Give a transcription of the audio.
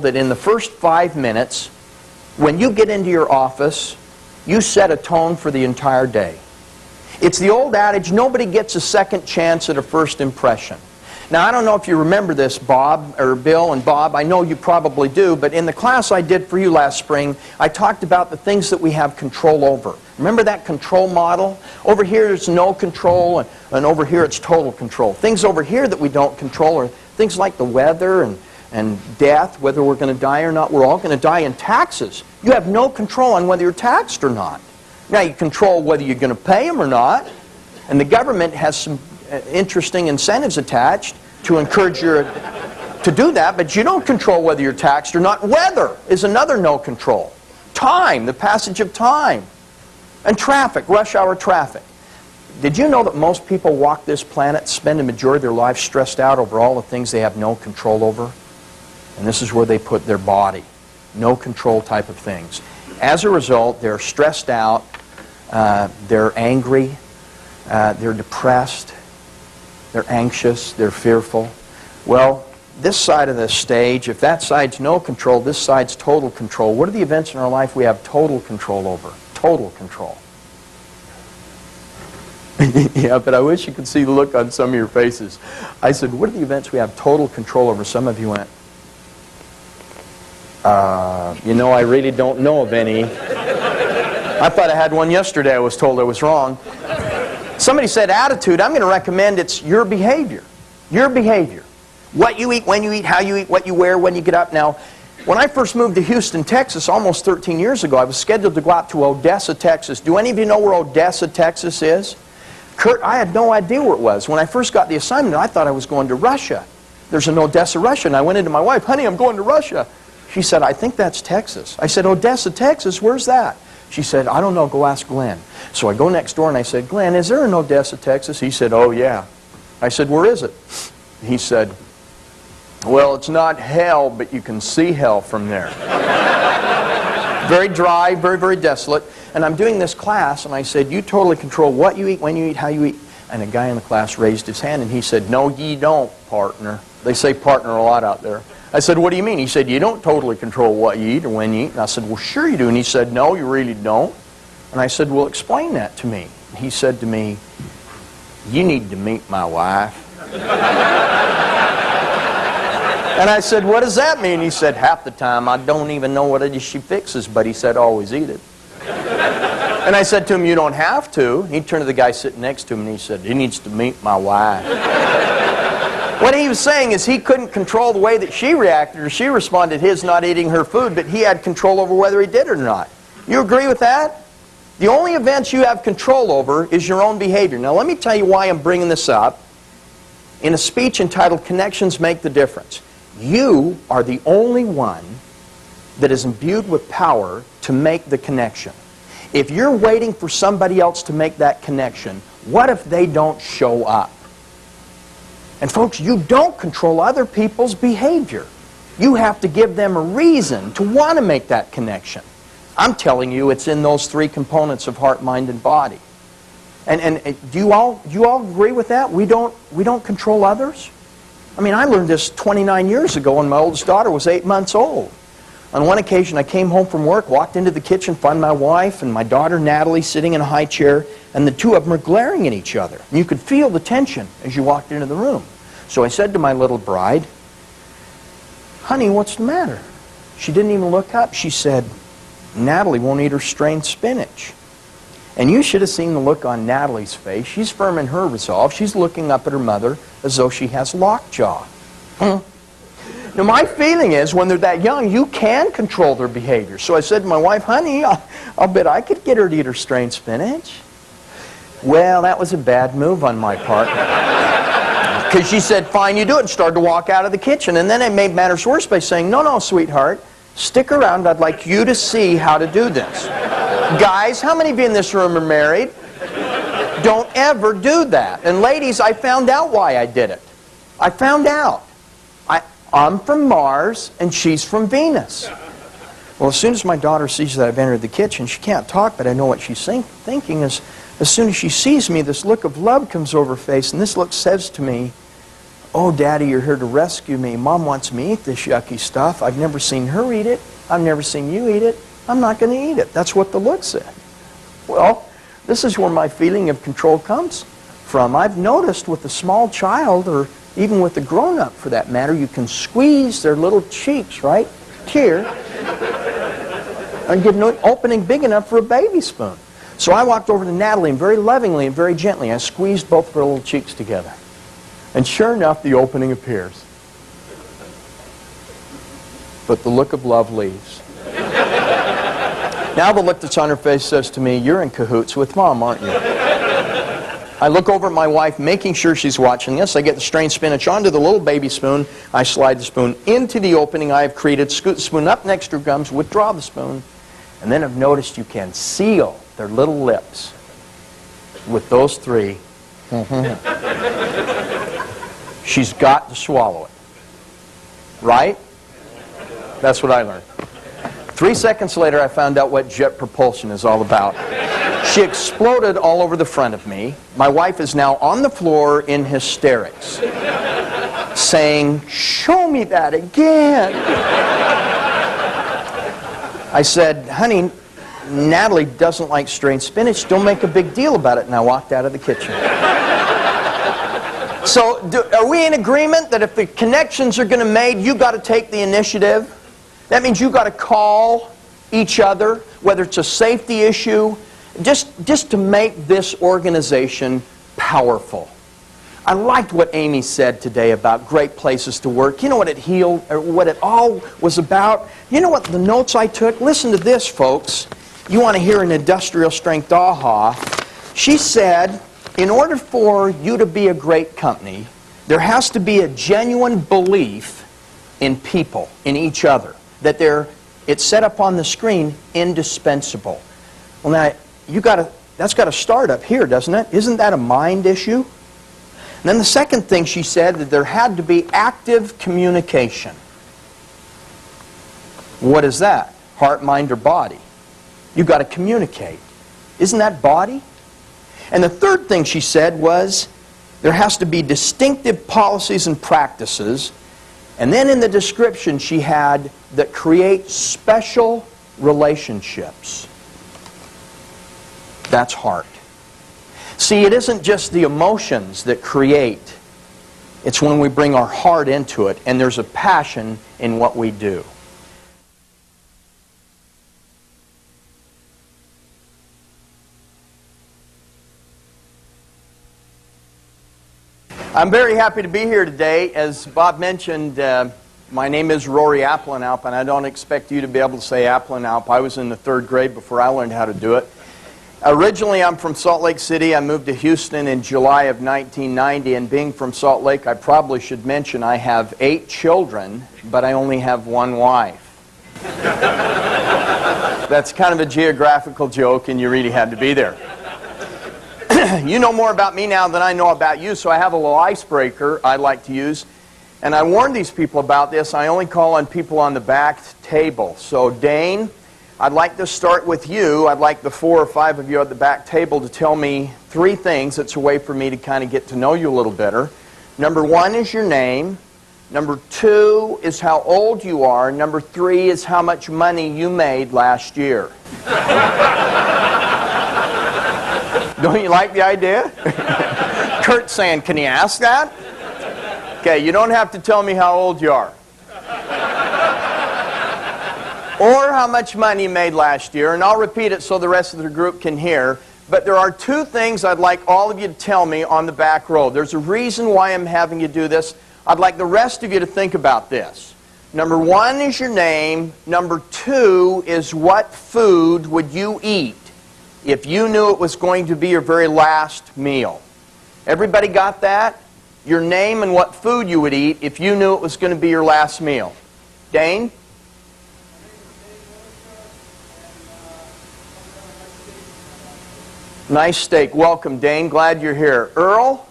that in the first 5 minutes, when you get into your office, you set a tone for the entire day. It's the old adage, nobody gets a second chance at a first impression. Now, I don't know if you remember this, Bob, or Bill and Bob. I know you probably do, but in the class I did for you last spring, I talked about the things that we have control over. Remember that control model? Over here it's no control, and over here it's total control. Things over here that we don't control are things like the weather and death, whether we're going to die or not. We're all going to die. In taxes, you have no control on whether you're taxed or not. Now, you control whether you're going to pay them or not, and the government has some interesting incentives attached to encourage you to do that, but you don't control whether you're taxed or not. Weather is another no control. Time, the passage of time. And traffic, rush hour traffic. Did you know that most people walk this planet, spend the majority of their life stressed out over all the things they have no control over? And this is where they put their body. No control type of things. As a result, they're stressed out, they're angry, they're depressed, they're anxious, they're fearful. Well, this side of the stage, if that side's no control, this side's total control. What are the events in our life we have total control over? Total control. Yeah, but I wish you could see the look on some of your faces. I said, what are the events we have total control over? Some of you went, you know, I really don't know of any. I thought I had one yesterday. I was told I was wrong. Somebody said attitude. I'm going to recommend it's your behavior. Your behavior. What you eat, when you eat, how you eat, what you wear, when you get up. Now, when I first moved to Houston, Texas, almost 13 years ago, I was scheduled to go out to Odessa, Texas. Do any of you know where Odessa, Texas is? Kurt, I had no idea where it was. When I first got the assignment, I thought I was going to Russia. There's an Odessa, Russia. And I went into my wife, honey, I'm going to Russia. She said, I think that's Texas. I said, Odessa, Texas, where's that? She said, I don't know, go ask Glenn. So I go next door and I said, Glenn, is there an Odessa, Texas? He said, oh yeah. I said, where is it? He said, well, it's not hell, but you can see hell from there. Very dry, very, very desolate. And I'm doing this class, and I said, you totally control what you eat, when you eat, how you eat. And a guy in the class raised his hand, and he said, no, ye don't, partner. They say partner a lot out there. I said, what do you mean? He said, you don't totally control what you eat or when you eat. And I said, well, sure you do. And he said, no, you really don't. And I said, well, explain that to me. And he said to me, you need to meet my wife. And I said, what does that mean? He said, half the time I don't even know what it is she fixes, but he said, always eat it. And I said to him, you don't have to. He turned to the guy sitting next to him and he said, he needs to meet my wife. What he was saying is he couldn't control the way that she reacted or she responded to his not eating her food, but he had control over whether he did or not. You agree with that? The only events you have control over is your own behavior. Now let me tell you why I'm bringing this up in a speech entitled Connections Make the Difference. You are the only one that is imbued with power to make the connection. If you're waiting for somebody else to make that connection, what if they don't show up? And folks, you don't control other people's behavior. You have to give them a reason to want to make that connection. I'm telling you, it's in those three components of heart, mind, and body. And do you all agree with that? We don't control others? I mean, I learned this 29 years ago when my oldest daughter was 8 months old. On one occasion, I came home from work, walked into the kitchen, found my wife and my daughter Natalie sitting in a high chair, and the two of them were glaring at each other. And you could feel the tension as you walked into the room. So I said to my little bride, honey, what's the matter? She didn't even look up. She said, Natalie won't eat her strained spinach. And you should have seen the look on Natalie's face. She's firm in her resolve. She's looking up at her mother as though she has lockjaw. Now my feeling is when they're that young, you can control their behavior. So I said to my wife, honey, I'll bet I could get her to eat her strained spinach. Well, that was a bad move on my part. Because she said, fine, you do it, and started to walk out of the kitchen. And then it made matters worse by saying, no, no, sweetheart, stick around. I'd like you to see how to do this. Guys, how many of you in this room are married? Don't ever do that. And ladies, I found out why I did it. I found out. I'm from Mars, and she's from Venus. Well, as soon as my daughter sees that I've entered the kitchen, she can't talk, but I know what she's thinking is, as soon as she sees me, this look of love comes over her face, and this look says to me, "Oh, Daddy, you're here to rescue me. Mom wants me to eat this yucky stuff. I've never seen her eat it. I've never seen you eat it. I'm not going to eat it." That's what the look said. Well, this is where my feeling of control comes from. I've noticed with a small child, or even with a grown-up for that matter, you can squeeze their little cheeks right here and get an opening big enough for a baby spoon. So I walked over to Natalie and very lovingly and very gently I squeezed both of her little cheeks together. And sure enough, the opening appears. But the look of love leaves. Now the look that's on her face says to me, "You're in cahoots with Mom, aren't you?" I look over at my wife, making sure she's watching this. I get the strained spinach onto the little baby spoon. I slide the spoon into the opening I have created, scoot the spoon up next to her gums, withdraw the spoon, and then I've noticed you can seal their little lips with those three. She's got to swallow it. Right? That's what I learned. 3 seconds later, I found out what jet propulsion is all about. She exploded all over the front of me. My wife is now on the floor in hysterics, saying, "Show me that again." I said, "Honey, Natalie doesn't like strained spinach. Don't make a big deal about it." And I walked out of the kitchen. So, are we in agreement that if the connections are going to be made, you got to take the initiative? That means you got to call each other, whether it's a safety issue, just to make this organization powerful. I liked what Amy said today about great places to work. You know what it healed, or what it all was about? You know what the notes I took? Listen to this, folks. You want to hear an industrial strength aha. She said, in order for you to be a great company, there has to be a genuine belief in people, in each other, that it's set up on the screen, indispensable. Well, now, that's got to start up here, doesn't it? Isn't that a mind issue? And then the second thing she said, that there had to be active communication. What is that? Heart, mind, or body? You've got to communicate. Isn't that body? And the third thing she said was, there has to be distinctive policies and practices. And then in the description she had, that create special relationships. That's heart. See, it isn't just the emotions that create. It's when we bring our heart into it, and there's a passion in what we do. I'm very happy to be here today. As Bob mentioned, my name is Rory Aplanalp, and I don't expect you to be able to say Aplanalp. I was in the 3rd grade before I learned how to do it. Originally, I'm from Salt Lake City. I moved to Houston in July of 1990, and being from Salt Lake, I probably should mention I have 8 children, but I only have 1 wife. That's kind of a geographical joke, and you really had to be there. You know more about me now than I know about you, so I have a little icebreaker I like to use. And I warned these people about this. I only call on people on the back table. So, Dane, I'd like to start with you. I'd like the 4 or 5 of you at the back table to tell me 3 things. It's a way for me to kind of get to know you a little better. Number 1 is your name. Number 2 is how old you are. Number 3 is how much money you made last year. Don't you like the idea? Kurt's saying, "Can you ask that?" Okay, you don't have to tell me how old you are. Or how much money you made last year, and I'll repeat it so the rest of the group can hear. But there are 2 things I'd like all of you to tell me on the back row. There's a reason why I'm having you do this. I'd like the rest of you to think about this. Number 1 is your name. Number 2 is what food would you eat if you knew it was going to be your very last meal. Everybody got that? Your name and what food you would eat if you knew it was going to be your last meal. Dane? Nice steak. Welcome, Dane. Glad you're here. Earl?